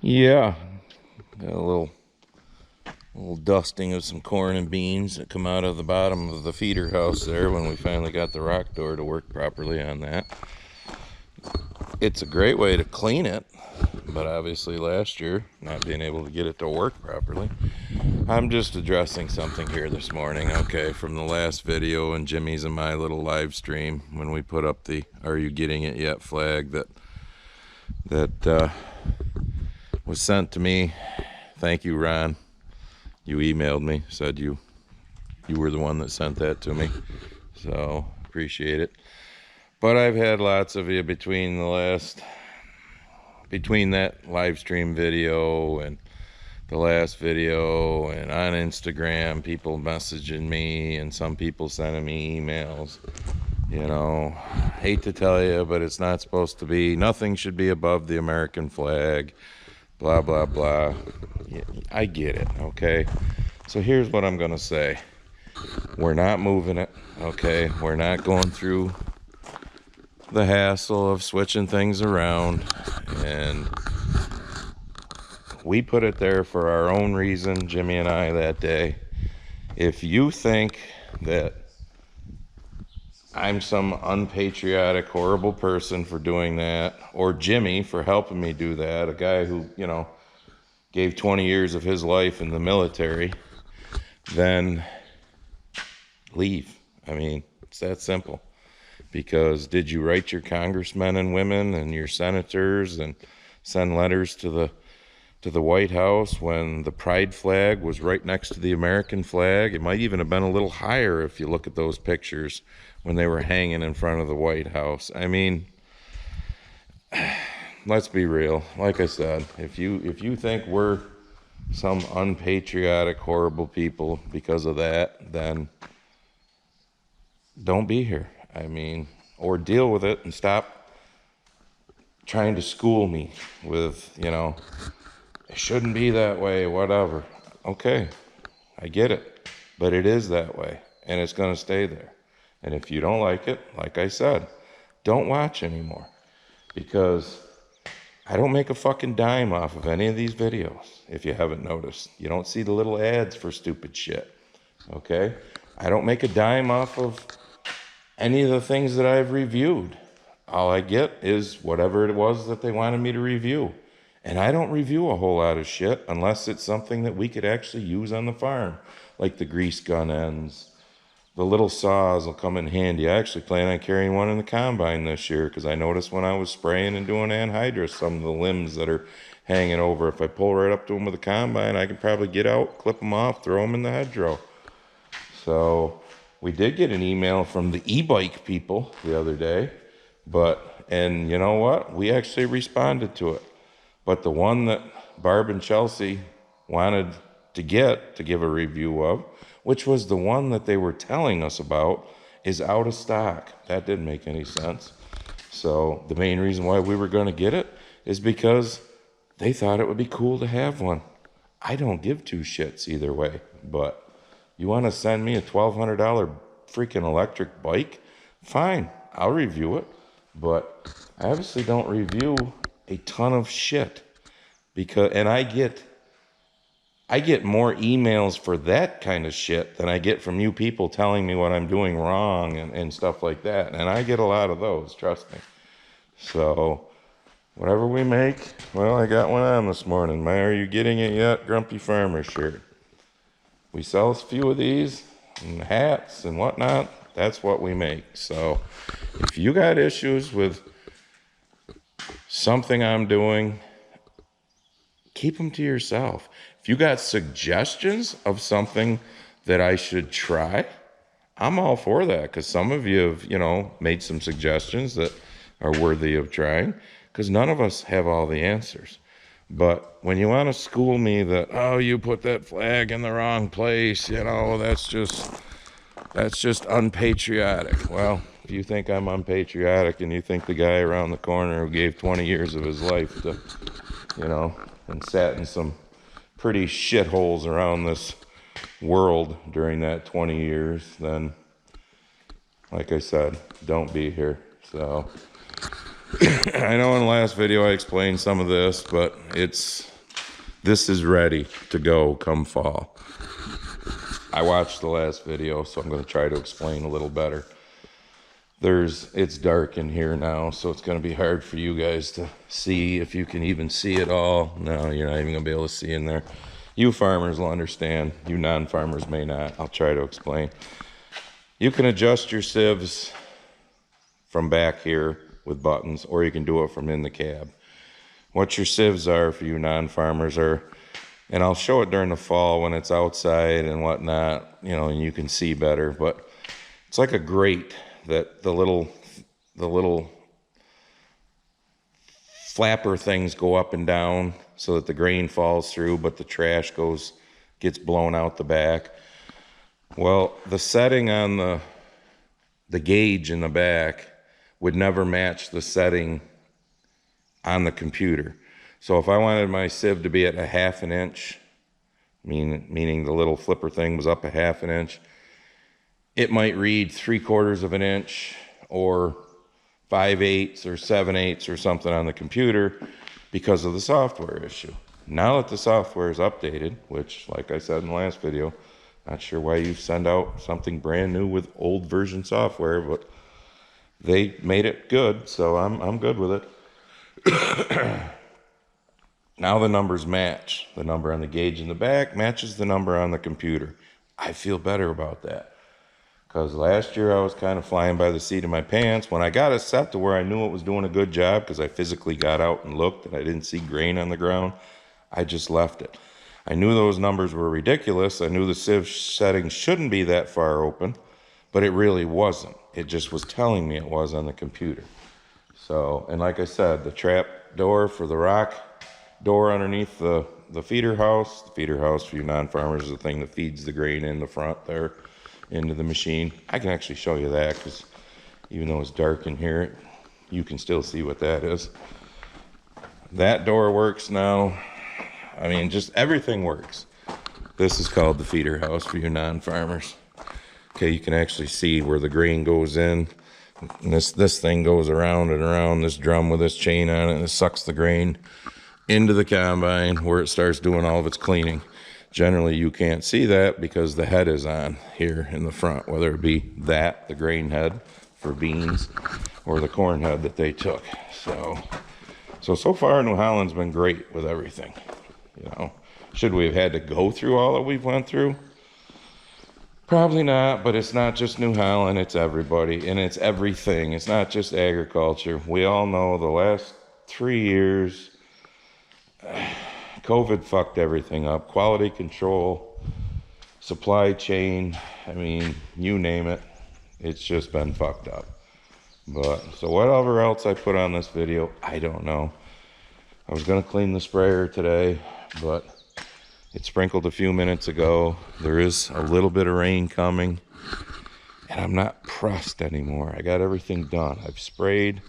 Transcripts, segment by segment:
Yeah, got a little dusting of some corn and beans that come out of the bottom of the feeder house there when we finally got the rock door to work properly on that. It's a great way to clean it, but obviously last year, not being able to get it to work properly. I'm just addressing something here this morning, okay, from the last video and Jimmy's and my little live stream when we put up the "Are you getting it yet?" flag that was sent to me. Thank you, Ron. You emailed me, said you were the one that sent that to me, so appreciate it. But I've had lots of you between that live stream video and the last video, and on Instagram, people messaging me and some people sending me emails. You know, hate to tell you, but it's not supposed to be. Nothing should be above the American flag. Blah, blah, blah. Yeah, I get it, okay? So here's what I'm going to say. We're not moving it, okay? We're not going through the hassle of switching things around. And we put it there for our own reason, Jimmy and I, that day. If you think that I'm some unpatriotic, horrible person for doing that, or Jimmy for helping me do that, a guy who, you know, gave 20 years of his life in the military, then leave. I mean, it's that simple. Because did you write your congressmen and women and your senators and send letters to the White House when the pride flag was right next to the American flag? It might even have been a little higher if you look at those pictures when they were hanging in front of the White House. I mean, let's be real. Like I said, if you think we're some unpatriotic, horrible people because of that, then don't be here. I mean, or deal with it and stop trying to school me with, you know, it shouldn't be that way, whatever. Okay, I get it, but it is that way, and it's going to stay there. And if you don't like it, like I said, don't watch anymore, because I don't make a fucking dime off of any of these videos, if you haven't noticed. You don't see the little ads for stupid shit, okay? I don't make a dime off of any of the things that I've reviewed. All I get is whatever it was that they wanted me to review. And I don't review a whole lot of shit unless it's something that we could actually use on the farm, like the grease gun ends. The little saws will come in handy. I actually plan on carrying one in the combine this year, because I noticed when I was spraying and doing anhydrous, some of the limbs that are hanging over, if I pull right up to them with a combine, I can probably get out, clip them off, throw them in the hedgerow. So we did get an email from the e-bike people the other day, and you know what? We actually responded to it. But the one that Barb and Chelsea wanted to give a review of, which was the one that they were telling us about, is out of stock. That didn't make any sense. So the main reason why we were going to get it is because they thought it would be cool to have one. I don't give two shits either way, but you want to send me a $1,200 freaking electric bike? Fine, I'll review it. But I obviously don't review a ton of shit, and I get more emails for that kind of shit than I get from you people telling me what I'm doing wrong and stuff like that. And I get a lot of those, trust me. So whatever we make, well, I got one on this morning. My "Are you getting it yet?" Grumpy Farmer shirt. We sell a few of these and hats and whatnot. That's what we make. So if you got issues with something I'm doing, keep them to yourself. If you got suggestions of something that I should try, I'm all for that, because some of you have, you know, made some suggestions that are worthy of trying, because none of us have all the answers. But when you want to school me that, oh, you put that flag in the wrong place, you know, that's just unpatriotic. Well, if you think I'm unpatriotic and you think the guy around the corner who gave 20 years of his life to, you know, and sat in some pretty shitholes around this world during that 20 years, then, like I said, don't be here. So I know in the last video I explained some of this, but it's This is ready to go come fall. I watched the last video, so I'm going to try to explain a little better. It's dark in here now, so it's going to be hard for you guys to see, if you can even see it all. No, you're not even going to be able to see in there. You farmers will understand. You non-farmers may not. I'll try to explain. You can adjust your sieves from back here with buttons, or you can do it from in the cab. What your sieves are for you non-farmers are, and I'll show it during the fall when it's outside and whatnot, you know, and you can see better, but it's like a grate that the little flapper things go up and down so that the grain falls through, but the trash gets blown out the back. Well, the setting on the gauge in the back would never match the setting on the computer. So if I wanted my sieve to be at a 1/2 inch, meaning the little flipper thing was up a 1/2 inch, it might read 3/4 inch or 5/8 or 7/8 or something on the computer because of the software issue. Now that the software is updated, which, like I said in the last video, not sure why you send out something brand new with old version software, but they made it good, so I'm good with it. Now the numbers match. The number on the gauge in the back matches the number on the computer. I feel better about that, because last year I was kind of flying by the seat of my pants. When I got it set to where I knew it was doing a good job, because I physically got out and looked and I didn't see grain on the ground, I just left it. I knew those numbers were ridiculous. I knew the sieve setting shouldn't be that far open, but it really wasn't. It just was telling me it was on the computer. So, and like I said, the trap door for the rock door underneath the feeder house for you non-farmers is the thing that feeds the grain in the front there into the machine. I can actually show you that, because even though it's dark in here, you can still see what that is. That door works now. I mean, just everything works. This is called the feeder house for you non-farmers. Okay, you can actually see where the grain goes in. And this thing goes around and around this drum with this chain on it, and it sucks the grain into the combine where it starts doing all of its cleaning. Generally, you can't see that because the head is on here in the front, whether it be the grain head for beans, or the corn head that they took. So far, New Holland's been great with everything. You know, should we have had to go through all that we've went through? Probably not, but it's not just New Holland, it's everybody, and it's everything. It's not just agriculture. We all know the last 3 years, COVID fucked everything up. Quality control, supply chain, I mean, you name it. It's just been fucked up. But, so whatever else I put on this video, I don't know. I was going to clean the sprayer today, but it sprinkled a few minutes ago. There is a little bit of rain coming, and I'm not pressed anymore. I got everything done. I've sprayed.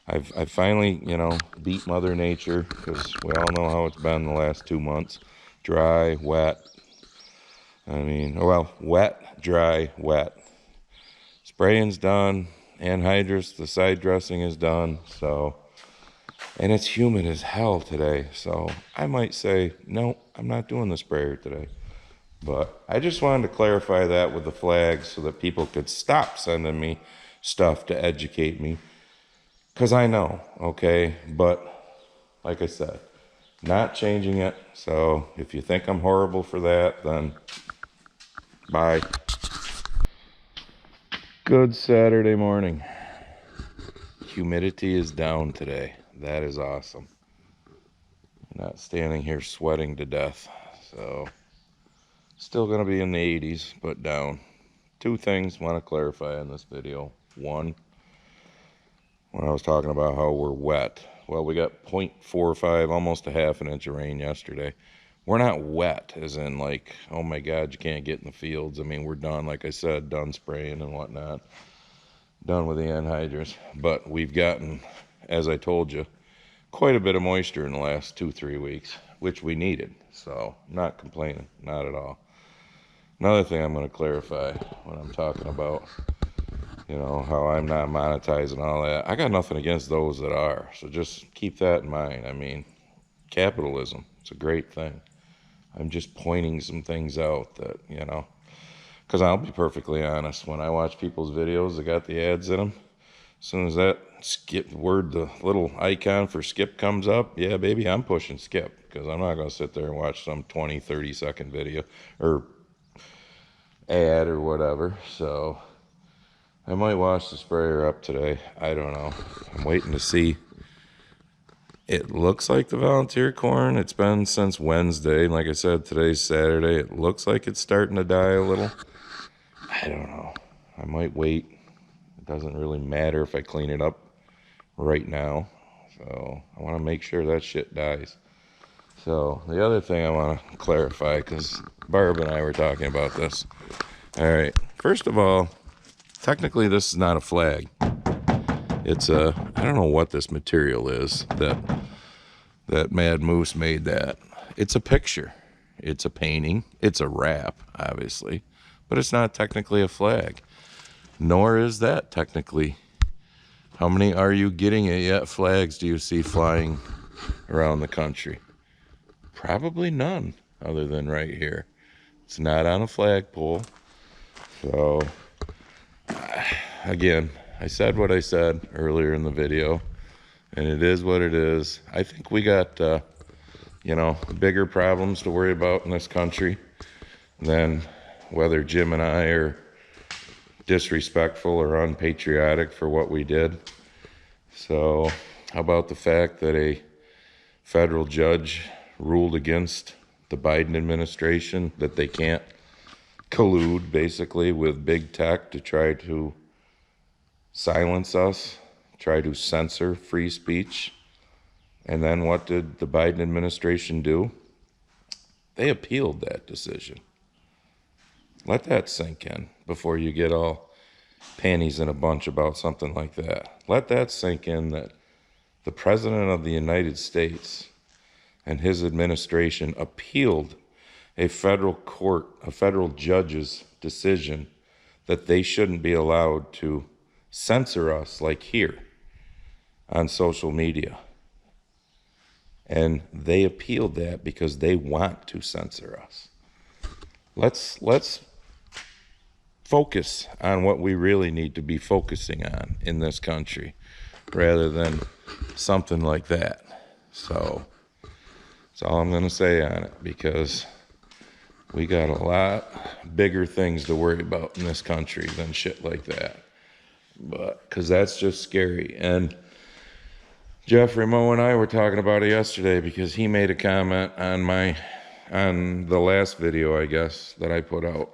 I've finally, you know, beat Mother Nature, because we all know how it's been the last 2 months. Dry, wet. I mean, well, wet, dry, wet. Spraying's done. Anhydrous, the side dressing is done. So, and it's humid as hell today. So I might say, no, I'm not doing the sprayer today. But I just wanted to clarify that with the flags so that people could stop sending me stuff to educate me. Because I know, okay? But like I said, not changing it. So if you think I'm horrible for that, then bye. Good Saturday morning. Humidity is down today. That is awesome. I'm not standing here sweating to death. So still going to be in the 80s, but down. 2 things I want to clarify in this video. One, when I was talking about how we're wet. Well, we got 0.45, almost a 1/2 inch of rain yesterday. We're not wet, as in like, oh my God, you can't get in the fields. I mean, we're done, like I said, done spraying and whatnot. Done with the anhydrous. But we've gotten, as I told you, quite a bit of moisture in the last 2-3 weeks, which we needed. So, not complaining, not at all. Another thing I'm going to clarify when I'm talking about, you know, how I'm not monetizing all that. I got nothing against those that are. So just keep that in mind. I mean, capitalism. It's a great thing. I'm just pointing some things out that, you know, because I'll be perfectly honest, when I watch people's videos that got the ads in them, as soon as that skip word, the little icon for skip comes up, yeah, baby, I'm pushing skip, because I'm not going to sit there and watch some 20, 30-second video or ad or whatever. So I might wash the sprayer up today. I don't know. I'm waiting to see. It looks like the volunteer corn. It's been since Wednesday. Like I said, today's Saturday. It looks like it's starting to die a little. I don't know. I might wait. It doesn't really matter if I clean it up right now. So I want to make sure that shit dies. So the other thing I want to clarify, because Barb and I were talking about this. All right. First of all, technically this is not a flag. It's a, I don't know what this material is that Mad Moose made that. It's a picture. It's a painting. It's a wrap, obviously. But it's not technically a flag. Nor is that technically. How many are you getting it yet flags do you see flying around the country? Probably none, other than right here. It's not on a flagpole. So, again, I said what I said earlier in the video, and it is what it is. I think we got, you know, bigger problems to worry about in this country than whether Jim and I are disrespectful or unpatriotic for what we did. So, how about the fact that a federal judge ruled against the Biden administration, that they can't collude basically with big tech to try to silence us, try to censor free speech. And then what did the Biden administration do? They appealed that decision. Let that sink in before you get all panties in a bunch about something like that. Let that sink in, that the President of the United States and his administration appealed a federal court, a federal judge's decision that they shouldn't be allowed to censor us like here on social media. And they appealed that because they want to censor us. Let's focus on what we really need to be focusing on in this country rather than something like that. So that's all I'm going to say on it, because we got a lot bigger things to worry about in this country than shit like that. But because that's just scary. And Jeffrey Moe and I were talking about it yesterday, because he made a comment on the last video, I guess, that I put out,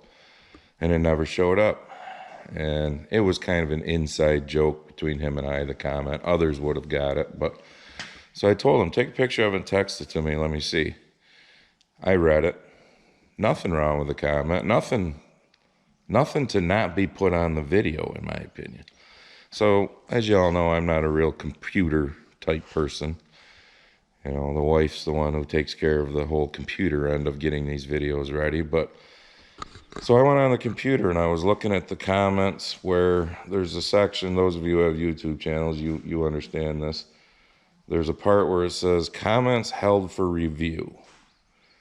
and it never showed up. And it was kind of an inside joke between him and I, the comment. Others would have got it, but so I told him, take a picture of it and text it to me. Let me see. I read it. Nothing wrong with the comment. Nothing to not be put on the video, in my opinion. So, as you all know, I'm not a real computer type person. You know, the wife's the one who takes care of the whole computer end of getting these videos ready. But so I went on the computer and I was looking at the comments where there's a section, those of you who have YouTube channels, you understand this. There's a part where it says comments held for review.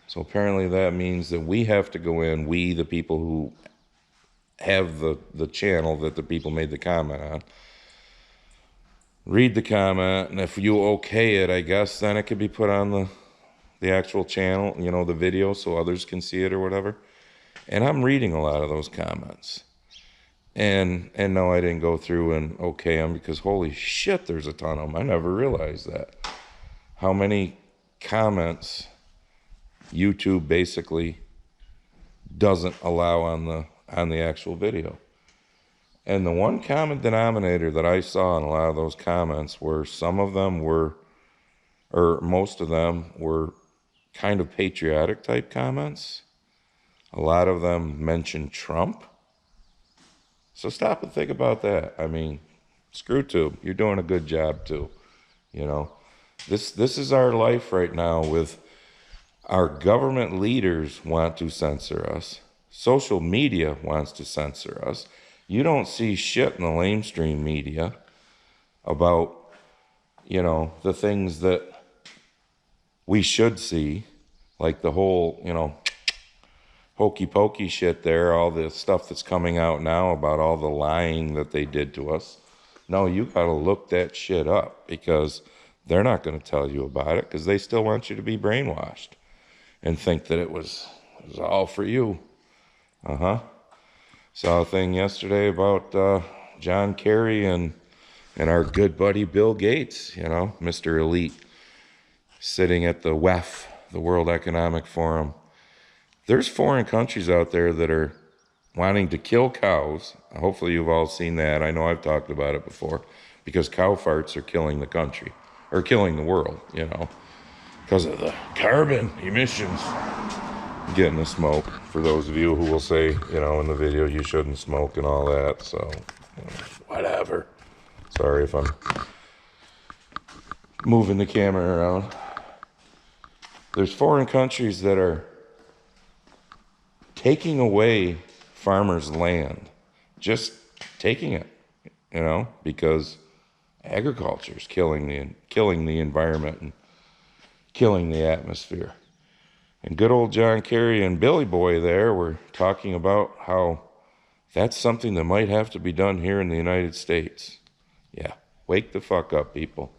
So apparently that means that we have to go in, we, the people who have the channel that the people made the comment on, read the comment, and if you okay it, I guess, then it could be put on the actual channel, you know, the video, so others can see it or whatever. And I'm reading a lot of those comments. And no, I didn't go through and okay them, because holy shit, there's a ton of them. I never realized that. How many comments YouTube basically doesn't allow on the actual video. And the one common denominator that I saw in a lot of those comments were some of them were, or most of them were, kind of patriotic type comments. A lot of them mentioned Trump. So stop and think about that. I mean, ScrewTube, you're doing a good job too. You know, this is our life right now. With our government leaders want to censor us. Social media wants to censor us. You don't see shit in the lamestream media about, you know, the things that we should see, like the whole, hokey pokey shit there, all the stuff that's coming out now about all the lying that they did to us. No, you got to look that shit up, because they're not going to tell you about it, because they still want you to be brainwashed and think that it was all for you. Saw a thing yesterday about John Kerry and our good buddy Bill Gates, Mr. Elite, sitting at the WEF, the World Economic Forum. There's foreign countries out there that are wanting to kill cows. Hopefully you've all seen that. I know I've talked about it before, because cow farts are killing the country, or killing the world, because of the carbon emissions. Getting the smoke, for those of you who will say, in the video, you shouldn't smoke and all that. So, whatever. Sorry if I'm moving the camera around. There's foreign countries that are taking away farmers' land, just taking it, because agriculture is killing the environment and killing the atmosphere. And good old John Kerry and Billy Boy there were talking about how that's something that might have to be done here in the United States. Yeah, wake the fuck up, people.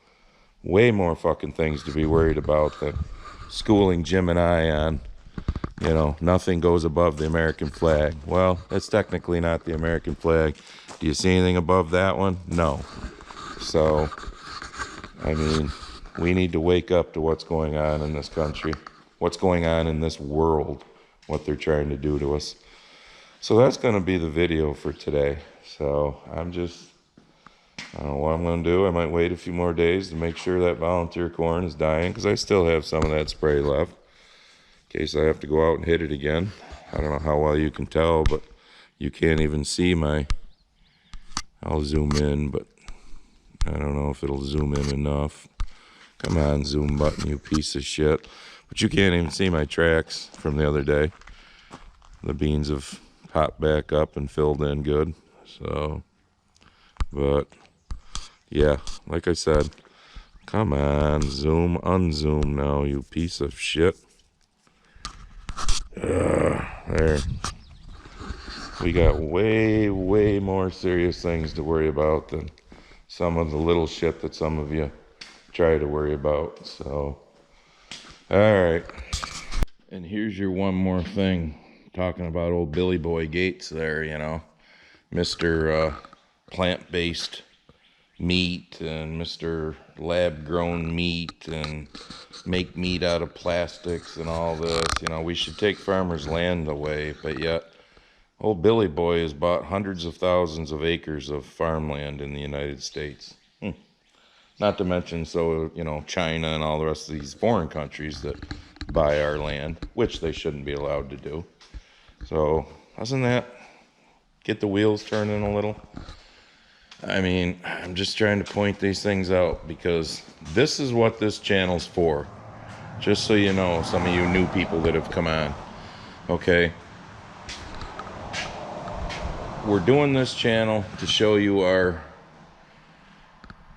Way more fucking things to be worried about than schooling Jim and I on, nothing goes above the American flag. Well, that's technically not the American flag. Do you see anything above that one? No. So, we need to wake up to what's going on in this country, what's going on in this world, what they're trying to do to us. So that's going to be the video for today. So I don't know what I'm going to do. I might wait a few more days to make sure that volunteer corn is dying, because I still have some of that spray left in case I have to go out and hit it again. I don't know how well you can tell, but you can't even see I'll zoom in, but I don't know if it'll zoom in enough. Come on, zoom button, you piece of shit. But you can't even see my tracks from the other day. The beans have popped back up and filled in good. So, but yeah, like I said, come on, zoom, unzoom now, you piece of shit. There. We got way, way more serious things to worry about than some of the little shit that some of you try to worry about. So, all right. And here's your one more thing, talking about old Billy Boy Gates there, Mr. Plant-based meat and Mr. lab-grown meat and make meat out of plastics and all this. We should take farmers' land away, but yet old Billy Boy has bought hundreds of thousands of acres of farmland in the United States. Not to mention, China and all the rest of these foreign countries that buy our land, which they shouldn't be allowed to do. So, doesn't that get the wheels turning a little? I'm just trying to point these things out, because this is what this channel's for. Just so you know, some of you new people that have come on. Okay? We're doing this channel to show you our,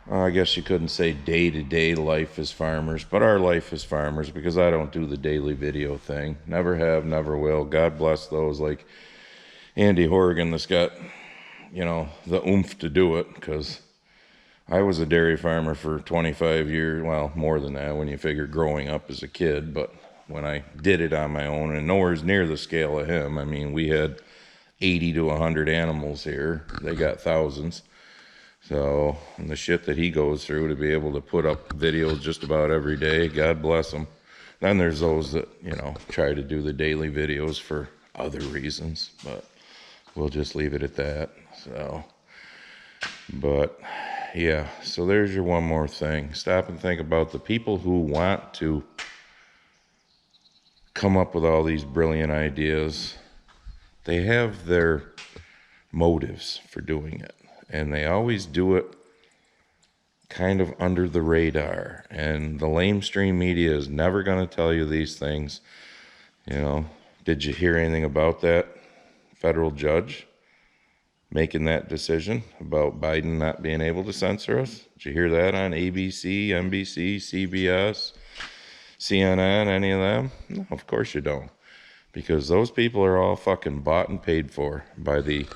I guess you couldn't say day-to-day life as farmers, but our life as farmers, because I don't do the daily video thing. Never have, never will. God bless those like Andy Horrigan that's got, the oomph to do it, because I was a dairy farmer for 25 years, well, more than that when you figure growing up as a kid, but when I did it on my own, and nowhere near the scale of him. We had 80 to 100 animals here. They got thousands. So, and the shit that he goes through to be able to put up videos just about every day, God bless him. Then there's those that, try to do the daily videos for other reasons, but we'll just leave it at that. So, but yeah, so there's your one more thing. Stop and think about the people who want to come up with all these brilliant ideas. They have their motives for doing it. And they always do it kind of under the radar. And the lamestream media is never going to tell you these things. Did you hear anything about that federal judge making that decision about Biden not being able to censor us? Did you hear that on ABC, NBC, CBS? CNN, any of them? No, of course you don't. Because those people are all fucking bought and paid for by the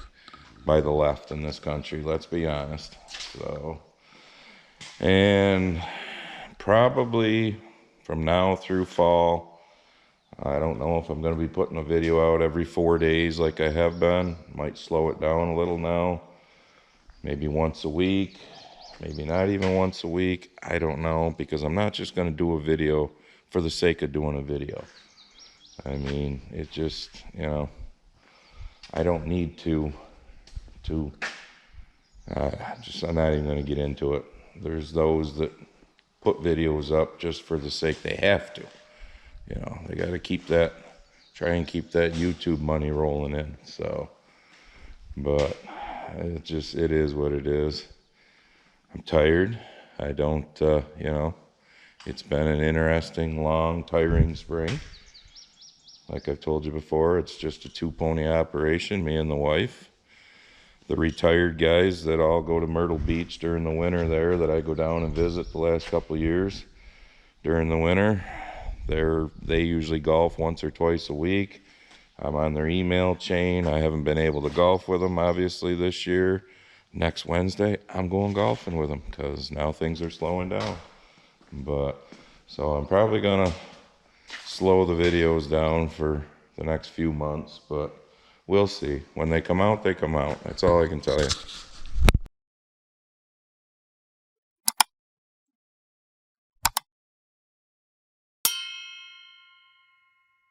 left in this country, let's be honest. So, and probably from now through fall, I don't know if I'm going to be putting a video out every 4 days like I have been. Might slow it down a little now. Maybe once a week, maybe not even once a week. I don't know, because I'm not just going to do a video for the sake of doing a video. I mean, it just, you know, I don't need to I'm not even going to get into it. There's those that put videos up just for the sake they have to. You know, they got to try and keep that YouTube money rolling in. So, but it is what it is. I'm tired. I don't, you know, it's been an interesting, long, tiring spring. Like I've told you before, it's just a 2-pony operation, me and the wife. The retired guys that all go to Myrtle Beach during the winter there, that I go down and visit the last couple of years during the winter, they usually golf once or twice a week. I'm on their email chain. I haven't been able to golf with them, obviously, this year. Next Wednesday, I'm going golfing with them because now things are slowing down. But, so I'm probably going to slow the videos down for the next few months, but we'll see. When they come out, they come out. That's all I can tell you.